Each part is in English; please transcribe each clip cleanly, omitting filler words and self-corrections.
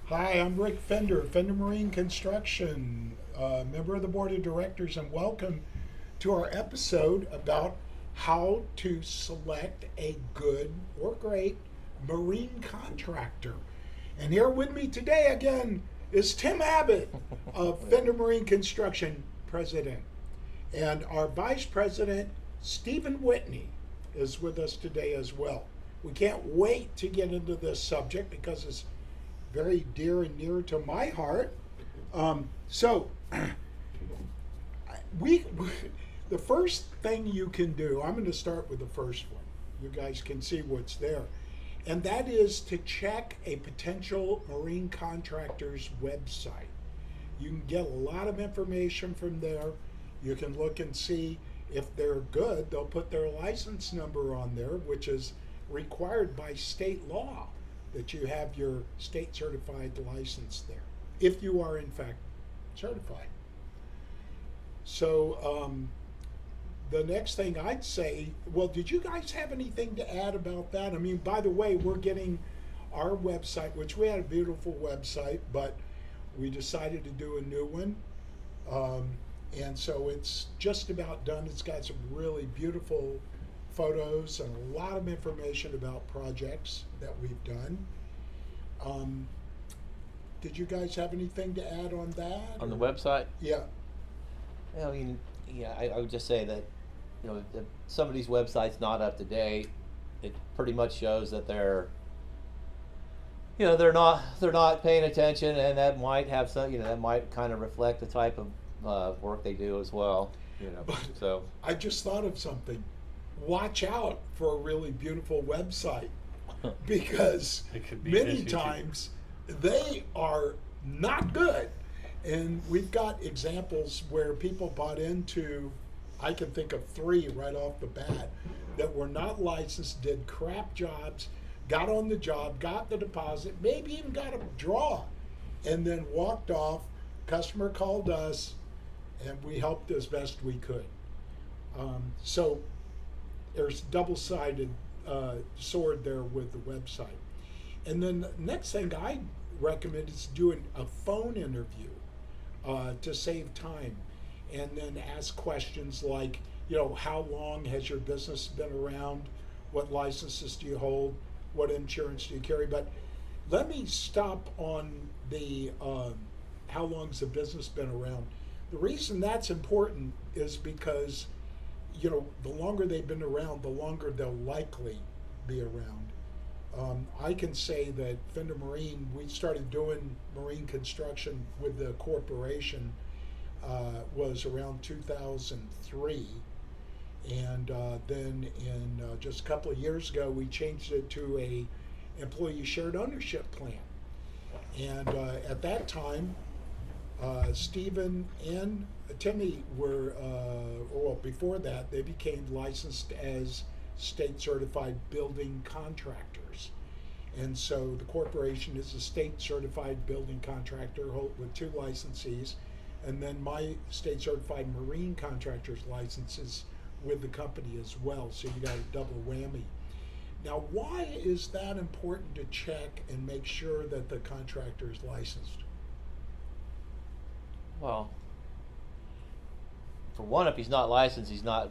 Hi, I'm Rick Fender, Fender Marine Construction, member of the board of directors, and welcome to our episode about how to select a good or great marine contractor. And here with me today again is Tim Abbott of Fender Marine Construction, president. And our vice president, Stephen Whitney, is with us today as well. We can't wait to get into this subject because it's very dear and near to my heart. So the first thing you can do, I'm going to start with the first one. You guys can see what's there. And that is to check a potential marine contractor's website. You can get a lot of information from there. You can look and see if they're good. They'll put their license number on there, which is required by state law, that you have your state certified license there, if you are in fact certified. So the next thing I'd say, well, did you guys have anything to add about that? I mean, by the way, we're getting our website, which we had a beautiful website, but we decided to do a new one. And so it's just about done. It's got some really beautiful photos and a lot of information about projects that we've done. Did you guys have anything to add on that? On the website? Yeah. I mean, yeah, I would just say that, you know, if somebody's website's not up to date, it pretty much shows that they're not paying attention, and that might have some, that might kind of reflect the type of work they do as well. But so I just thought of something. Watch out for a really beautiful website, because many times they are not good. And we've got examples where people bought into, I can think of 3 right off the bat, that were not licensed, did crap jobs, got on the job, got the deposit, maybe even got a draw, and then walked off. Customer called us, and we helped as best we could. So there's double-sided sword there with the website. And then the next thing I recommend is doing a phone interview to save time, and then ask questions like, how long has your business been around? What licenses do you hold? What insurance do you carry? But let me stop on the how long's the business been around. The reason that's important is because the longer they've been around, the longer they'll likely be around. I can say that Fender Marine, we started doing marine construction with the corporation was around 2003. And then in just a couple of years ago, we changed it to a employee shared ownership plan. And at that time, Stephen and Timmy were, before that, they became licensed as state certified building contractors. And so the corporation is a state certified building contractor with 2 licensees, and then my state certified marine contractor's licenses with the company as well. So you got a double whammy. Now, why is that important to check and make sure that the contractor is licensed? Well, for one, if he's not licensed, he's not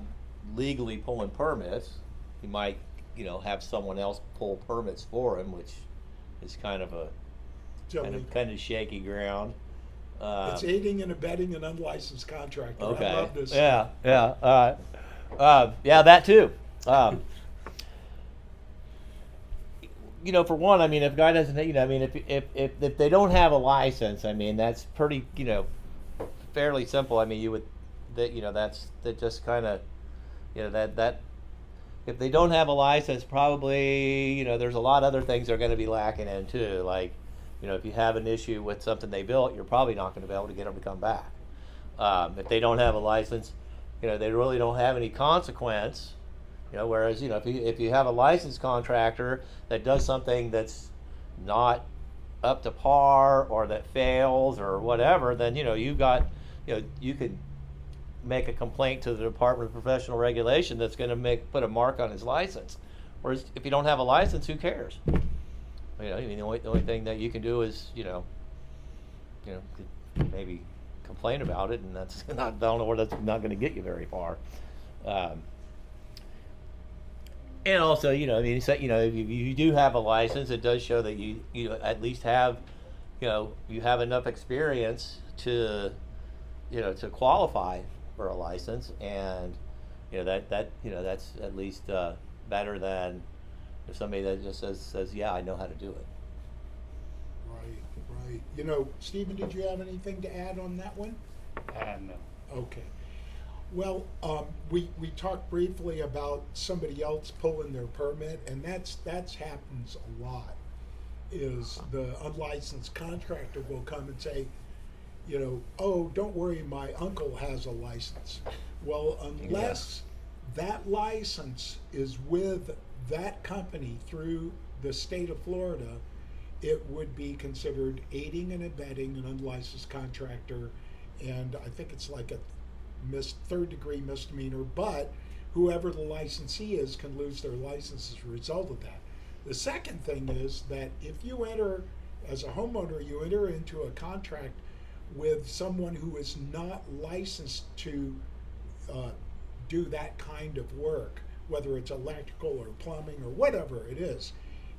legally pulling permits. He might, have someone else pull permits for him, which is kind of shaky ground. It's aiding and abetting an unlicensed contractor. Okay. I love this. Yeah. Yeah, that too. For one, if a guy doesn't, if they don't have a license, that's pretty, fairly simple. You would, that just kind of, that if they don't have a license, probably, there's a lot of other things they're going to be lacking in too. Like, if you have an issue with something they built, you're probably not going to be able to get them to come back. If they don't have a license, they really don't have any consequence. Whereas, if you have a licensed contractor that does something that's not up to par or that fails or whatever, then, you've got, you could make a complaint to the Department of Professional Regulation that's going to put a mark on his license. Whereas if you don't have a license, who cares? The only thing that you can do is, maybe complain about it, and that's I don't know where that's not going to get you very far. And also, if you do have a license, it does show that you at least have, you have enough experience to qualify for a license, and that's at least better than if somebody that just says yeah, I know how to do it. Right. Stephen, did you have anything to add on that one? No. Okay. Well, we talked briefly about somebody else pulling their permit, and that's happens a lot. Is the unlicensed contractor will come and say, oh, don't worry, my uncle has a license. Well, unless that license is with that company through the state of Florida, it would be considered aiding and abetting an unlicensed contractor, and I think it's like a third-degree misdemeanor, but whoever the licensee is can lose their license as a result of that. The second thing is that if you enter, as a homeowner, you enter into a contract with someone who is not licensed to do that kind of work, whether it's electrical or plumbing or whatever it is,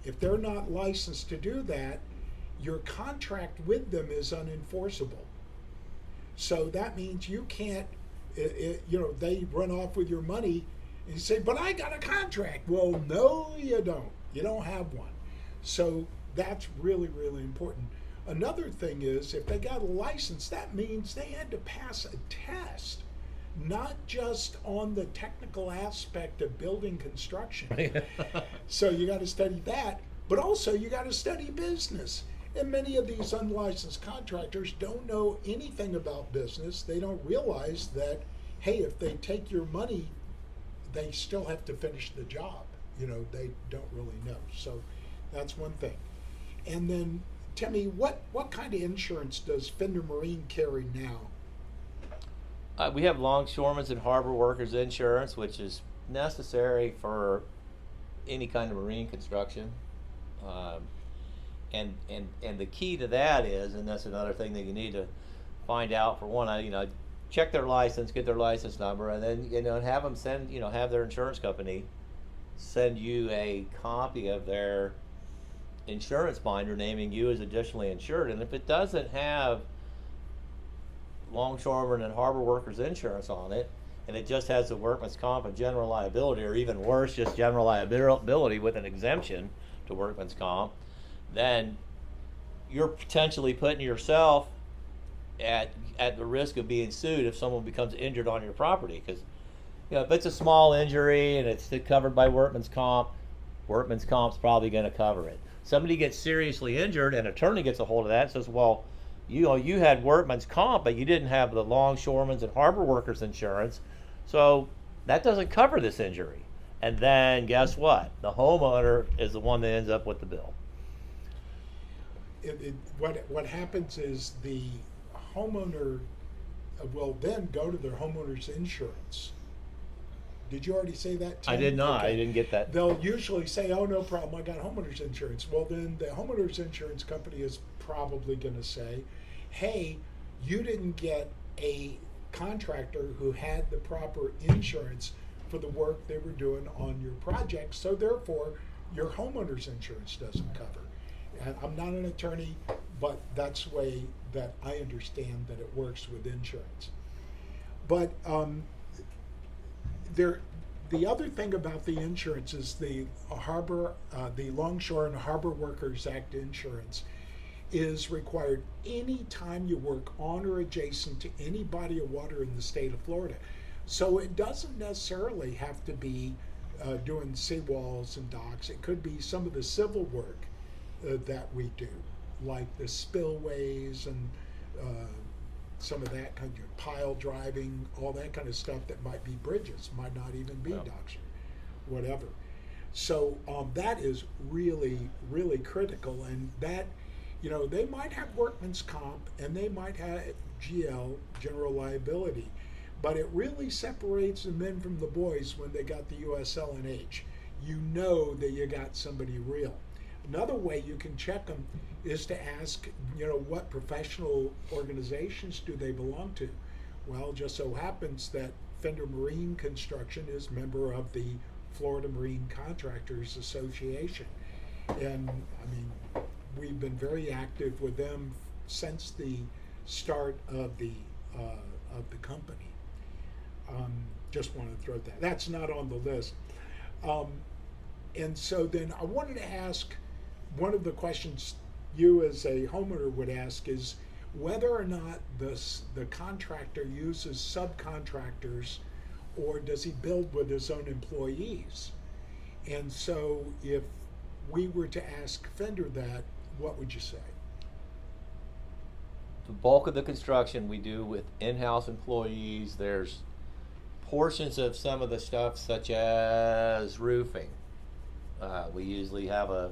if they're not licensed to do that, your contract with them is unenforceable. So that means you can't, they run off with your money and you say, but I got a contract. Well, no, you don't. You don't have one. So that's really, really important. Another thing is, if they got a license, that means they had to pass a test, not just on the technical aspect of building construction. So you got to study that, but also you got to study business. And many of these unlicensed contractors don't know anything about business. They don't realize that, hey, if they take your money, they still have to finish the job. They don't really know. So that's one thing. And then, Timmy, what kind of insurance does Fender Marine carry now? We have longshoremen's and harbor workers insurance, which is necessary for any kind of marine construction. And the key to that is, and that's another thing that you need to find out. For one, check their license, get their license number, and then have them send, have their insurance company send you a copy of their insurance binder naming you as additionally insured. And if it doesn't have longshoremen and harbor workers insurance on it, and it just has the workman's comp and general liability, or even worse, just general liability with an exemption to workman's comp, then you're potentially putting yourself at the risk of being sued if someone becomes injured on your property. Because if it's a small injury and it's covered by workman's comp's probably going to cover it. Somebody gets seriously injured, an attorney gets a hold of that and says, well, you had workman's comp, but you didn't have the longshoremen's and harbor workers insurance, so that doesn't cover this injury. And then guess what? The homeowner is the one that ends up with the bill. What happens is the homeowner will then go to their homeowner's insurance. Did you already say that, Tim? I did not. Okay. I didn't get that. They'll usually say, oh, no problem, I got homeowner's insurance. Well, then the homeowner's insurance company is probably going to say, hey, you didn't get a contractor who had the proper insurance for the work they were doing on your project, so therefore your homeowner's insurance doesn't cover. And I'm not an attorney, but that's the way that I understand that it works with insurance. But the other thing about the insurance is the Longshore and Harbor Workers Act insurance is required any time you work on or adjacent to any body of water in the state of Florida. So it doesn't necessarily have to be doing seawalls and docks. It could be some of the civil work that we do, like the spillways and some of that kind of pile driving, all that kind of stuff that might be bridges, might not even be docks or whatever. So that is really, really critical, and that, you know, they might have workman's comp and they might have GL, general liability, but it really separates the men from the boys when they got the USL&H. You know that you got somebody real. Another way you can check them is to ask, you know, what professional organizations do they belong to? Well, it just so happens that Fender Marine Construction is member of the Florida Marine Contractors Association. And I mean, we've been very active with them since the start of the company. Just want to throw that. That's not on the list. And so then I wanted to ask, one of the questions you as a homeowner would ask is whether or not the contractor uses subcontractors, or does he build with his own employees? And so if we were to ask Fender that, what would you say? The bulk of the construction we do with in-house employees. There's portions of some of the stuff such as roofing. We usually have a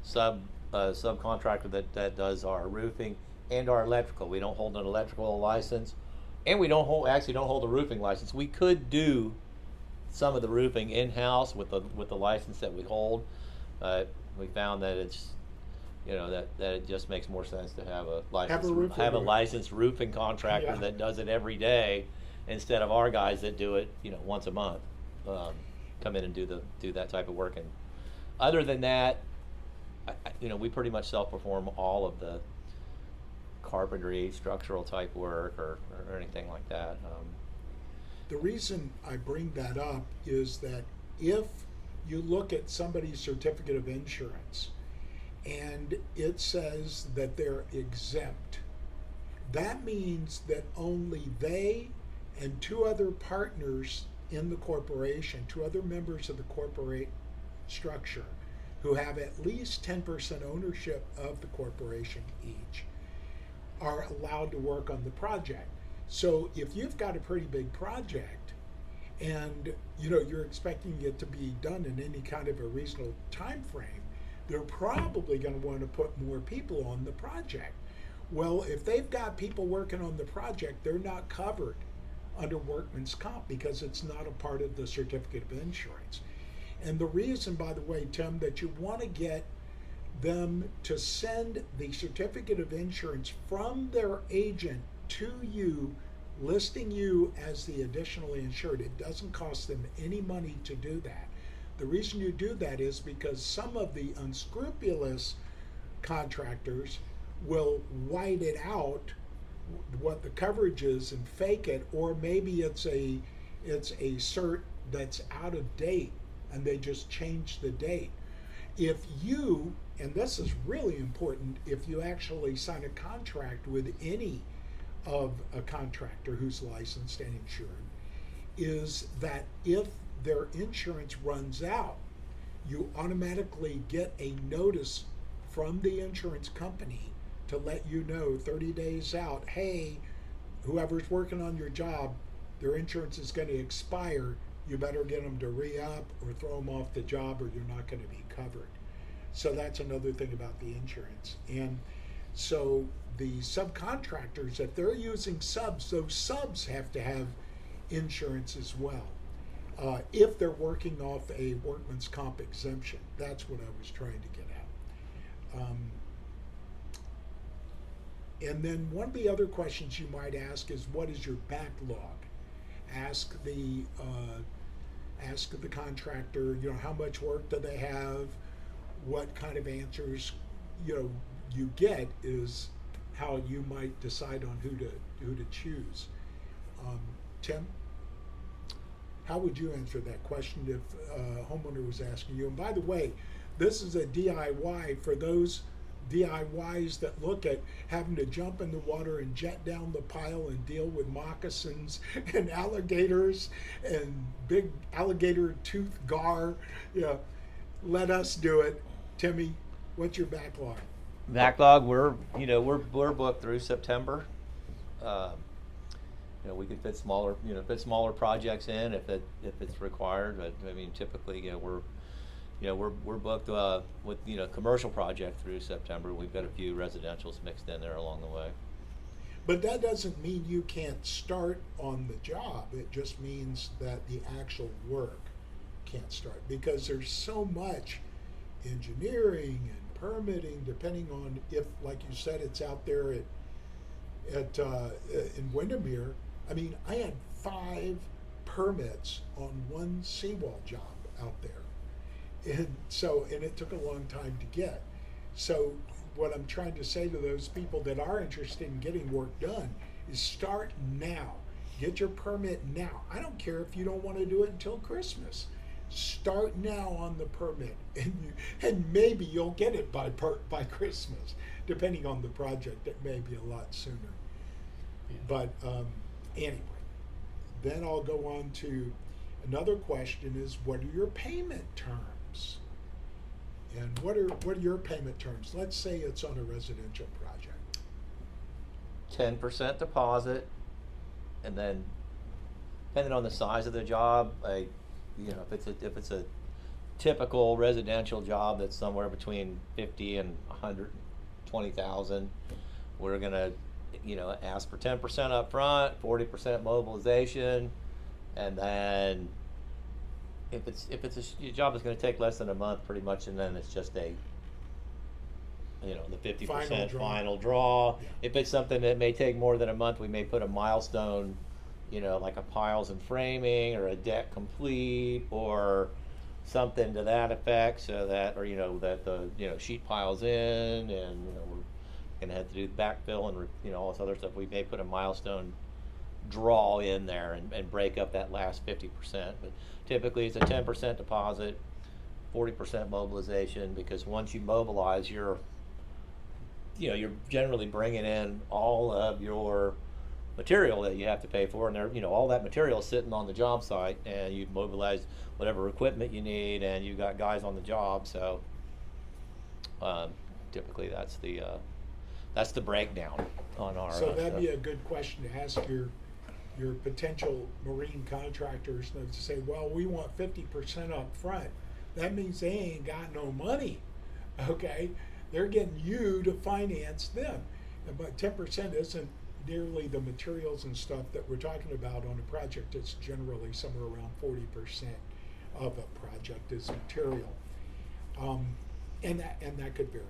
subcontractor that does our roofing and our electrical. We don't hold an electrical license, and we actually don't hold a roofing license. We could do some of the roofing in-house with the license that we hold. We found that it's, you know, that it just makes more sense to have a licensed roofing contractor that does it every day, instead of our guys that do it, you know, once a month, come in and do that type of work. And other than that, you know, we pretty much self-perform all of the carpentry, structural type work, or anything like that. The reason I bring that up is that if you look at somebody's certificate of insurance and it says that they're exempt, that means that only they and two other partners in the corporation, two other members of the corporate structure who have at least 10% ownership of the corporation each, are allowed to work on the project. So if you've got a pretty big project and, you know, you're expecting it to be done in any kind of a reasonable time frame, they're probably going to want to put more people on the project. Well, if they've got people working on the project, they're not covered under workman's comp because it's not a part of the certificate of insurance. And the reason, by the way, Tim, that you want to get them to send the certificate of insurance from their agent to you, listing you as the additionally insured, it doesn't cost them any money to do that. The reason you do that is because some of the unscrupulous contractors will white it out, what the coverage is, and fake it, or maybe it's a cert that's out of date and they just change the date. If you, and this is really important, if you actually sign a contract with any of a contractor who's licensed and insured, is that if their insurance runs out, you automatically get a notice from the insurance company to let you know 30 days out, hey, whoever's working on your job, their insurance is going to expire, you better get them to re-up or throw them off the job, or you're not going to be covered. So that's another thing about the insurance. And so the subcontractors, if they're using subs, those subs have to have insurance as well. If they're working off a workman's comp exemption, that's what I was trying to get at. And then one of the other questions you might ask is, what is your backlog? Ask the contractor, how much work do they have? What kind of answers, you get is how you might decide on who to choose. Tim, how would you answer that question if a homeowner was asking you? And by the way, this is a DIY for those DIYs that look at having to jump in the water and jet down the pile and deal with moccasins and alligators and big alligator tooth gar. Let us do it. Timmy, what's your backlog? Backlog, we're booked through September. We could fit smaller projects in if it's required, but I mean typically we're booked with commercial project through September. We've got a few residentials mixed in there along the way. But that doesn't mean you can't start on the job. It just means that the actual work can't start, because there's so much engineering and permitting, depending on if, like you said, it's out there in Windermere. I mean, I had 5 permits on one seawall job out there, and it took a long time to get. So what I'm trying to say to those people that are interested in getting work done is start now. Get your permit now. I don't care if you don't want to do it until Christmas. Start now on the permit, and maybe you'll get it by Christmas, depending on the project. It may be a lot sooner. Yeah. But anyway, then I'll go on to another question: is what are your payment terms? And what are your payment terms? Let's say it's on a residential project. 10% deposit, and then depending on the size of the job, if it's a typical residential job that's somewhere between 50 and 120,000, we're gonna ask for 10% up front, 40% mobilization, and then if it's a job that's going to take less than a month, pretty much, and then it's just the 50% final draw. Yeah. If it's something that may take more than a month, we may put a milestone, like a piles and framing or a deck complete or something to that effect, so that that the sheet piles in, and we're gonna have to do the backfill and all this other stuff. We may put a milestone draw in there and break up that last 50%, but typically it's a 10% deposit, 40% mobilization, because once you mobilize, you're generally bringing in all of your material that you have to pay for, and all that material is sitting on the job site, and you've mobilized whatever equipment you need, and you've got guys on the job. So typically that's the breakdown on our. So that'd be a good question to ask your potential marine contractors, to say, well, we want 50% up front. That means they ain't got no money. Okay, they're getting you to finance them, but 10% isn't nearly the materials and stuff that we're talking about on a project. It's generally somewhere around 40% of a project is material, and that could vary.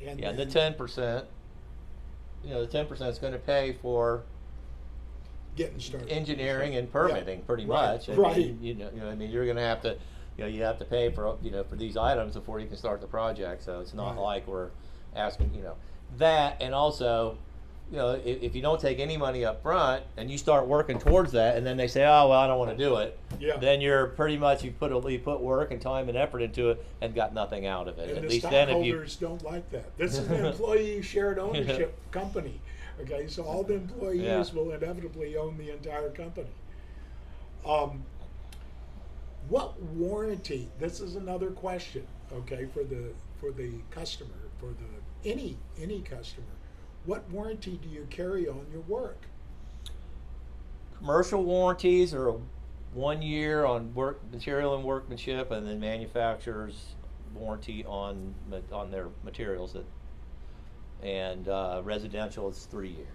And the 10%, the 10% is going to pay for getting started, engineering and permitting, pretty much. Right. You're going to have to, you have to pay for for these items before you can start the project. So it's not like we're asking, that, and also, if you don't take any money up front and you start working towards that, and then they say, oh well, I don't want to do it, then you're pretty much you put work and time and effort into it and got nothing out of it. And at the least stockholders don't like that. This is an employee shared ownership company. Okay, so all the employees will inevitably own the entire company. What warranty? This is another question. Okay, for the customer, any customer. What warranty do you carry on your work? Commercial warranties are 1 year on work material and workmanship, and then manufacturer's warranty on their materials. And residential is 3 years.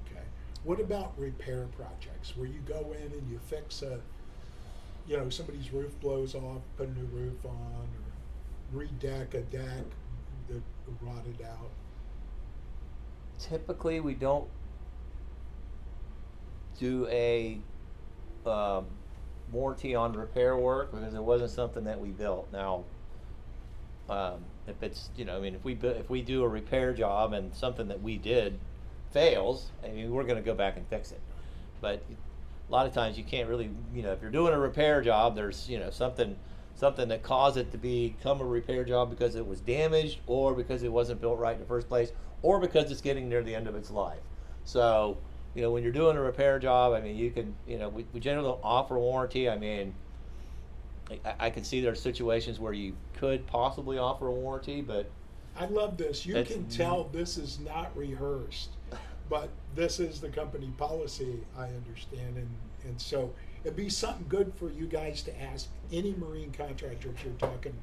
Okay. What about repair projects where you go in and you fix somebody's roof blows off, put a new roof on, or redeck a deck that rotted out? Typically, we don't do a warranty on repair work because it wasn't something that we built. Now, if it's if we do a repair job and something that we did fails, we're going to go back and fix it. But a lot of times you can't really, if you're doing a repair job, there's something that caused it to become a repair job because it was damaged, or because it wasn't built right in the first place, or because it's getting near the end of its life. So when you're doing a repair job, you can, we generally don't offer a warranty. I can see there's situations where you could possibly offer a warranty, but I love this. You can tell this is not rehearsed, but this is the company policy, I understand. And so it'd be something good for you guys to ask any marine contractors you're talking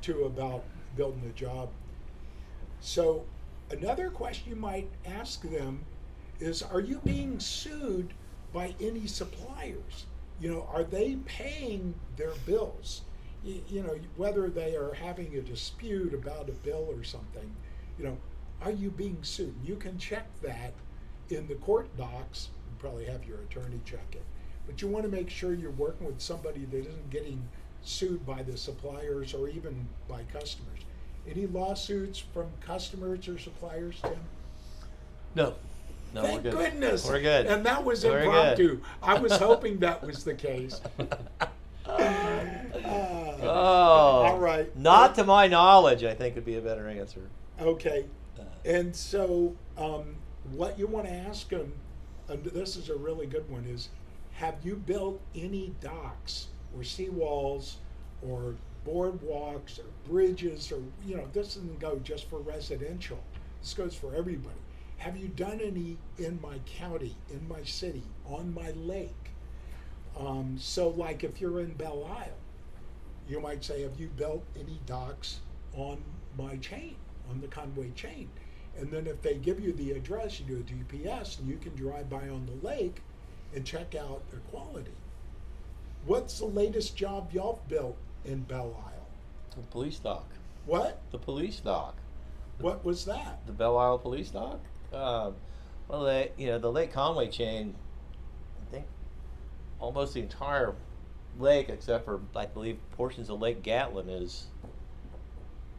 to about building a job. So another question you might ask them is, are you being sued by any suppliers? Are they paying their bills? Whether they are having a dispute about a bill or something, are you being sued? You can check that in the court docs. You probably have your attorney check it. But you want to make sure you're working with somebody that isn't getting sued by the suppliers or even by customers. Any lawsuits from customers or suppliers, Tim? No. No, Thank goodness. We're good. And that was We're impromptu. good. I was hoping that was the case. All right. Not to my knowledge, I think would be a better answer. Okay. And so what you want to ask them, and this is a really good one, is have you built any docks or seawalls or boardwalks or bridges, or this doesn't go just for residential. This goes for everybody. Have you done any in my county, in my city, on my lake? So like if you're in Belle Isle, you might say, have you built any docks on my chain, on the Conway chain? And then if they give you the address, you do a GPS, and you can drive by on the lake and check out their quality. What's the latest job y'all built in Belle Isle? The police dock. What? The police dock. What was that? The Belle Isle police dock. Well, the Lake Conway chain, I think almost the entire lake, except for I believe portions of Lake Gatlin, is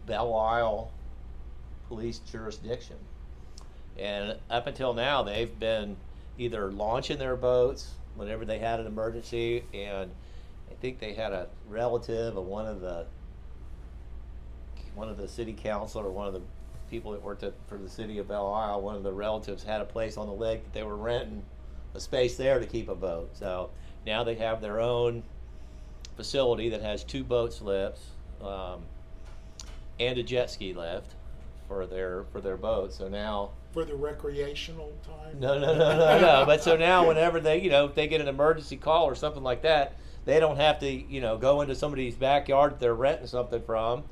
Belle Isle police jurisdiction. And up until now, they've been either launching their boats whenever they had an emergency, and I think they had a relative of one of the city council, or one of the people that worked for the city of Belle Isle, one of the relatives had a place on the lake that they were renting a space there to keep a boat. So now they have their own facility that has 2 boat slips and a jet ski lift for their boat. So now For the recreational time? no. But so now whenever they if they get an emergency call or something like that, they don't have to go into somebody's backyard that they're renting something from,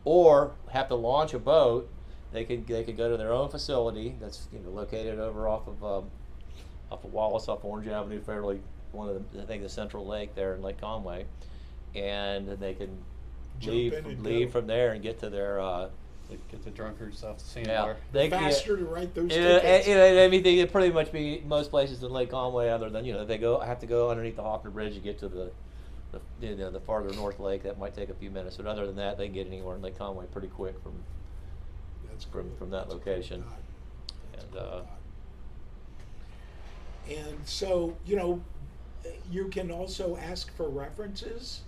or have to launch a boat. They could go to their own facility that's located over off of Wallace, off Orange Avenue, fairly I think the central lake there in Lake Conway, and they can leave from there and get to their get the drunkards off the sandbar. Faster to write those tickets. They pretty much be most places in Lake Conway, other than they have to go underneath the Hawker Bridge to get to the farther north lake. That might take a few minutes, but other than that, they can get anywhere in Lake Conway pretty quick from that location. And so you can also ask for references,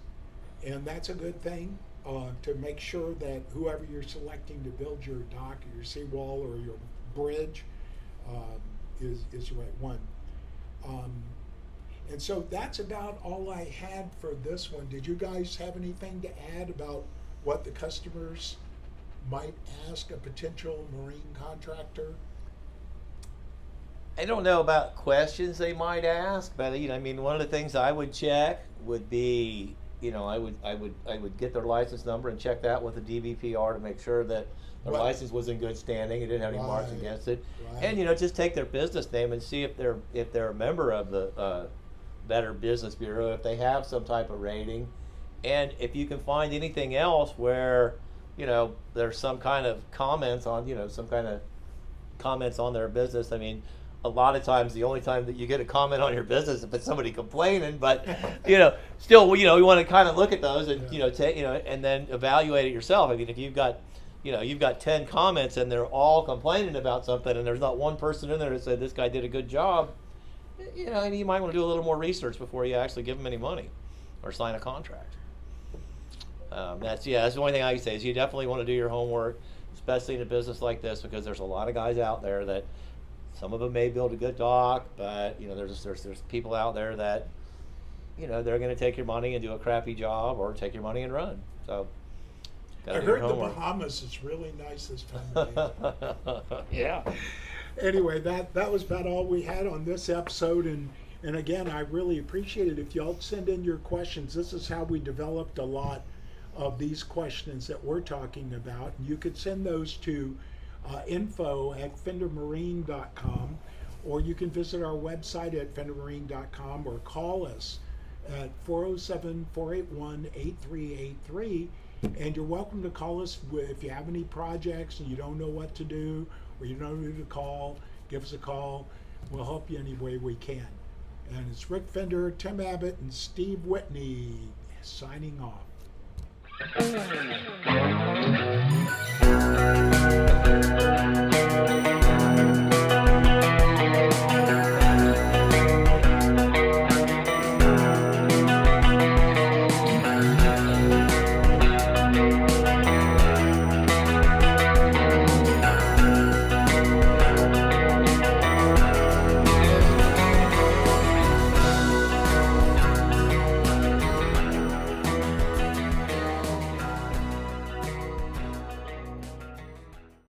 and that's a good thing to make sure that whoever you're selecting to build your dock or your seawall or your bridge is the right one. And so that's about all I had for this one. Did you guys have anything to add about what the customers might ask a potential marine contractor? I don't know about questions they might ask, but I mean, one of the things I would check would be, I would get their license number and check that with the DVPR to make sure that their Right. license was in good standing. It didn't have any marks Right. against it, Right. and just take their business name and see if they're a member of the Better Business Bureau, if they have some type of rating, and if you can find anything else where there's some kind of comments on comments on their business. I mean, a lot of times the only time that you get a comment on your business if it's somebody complaining, but still, we want to kind of look at those and take and then evaluate it yourself. I mean, if you've got 10 comments and they're all complaining about something, and there's not one person in there that said this guy did a good job, and you might want to do a little more research before you actually give them any money or sign a contract. That's the only thing I can say is you definitely want to do your homework, especially in a business like this, because there's a lot of guys out there that some of them may build a good dock, but there's people out there that they're going to take your money and do a crappy job, or take your money and run. So I gotta do your heard the homework. Bahamas is really nice this time of year. Yeah. Anyway, that was about all we had on this episode, and again, I really appreciate it if y'all send in your questions. This is how we developed a lot of these questions that we're talking about. You could send those to info@fendermarine.com, or you can visit our website at fendermarine.com, or call us at 407-481-8383. And you're welcome to call us if you have any projects and you don't know what to do, or you don't know who to call. Give us a call. We'll help you any way we can. And it's Rick Fender, Tim Abbott, and Steve Whitney signing off.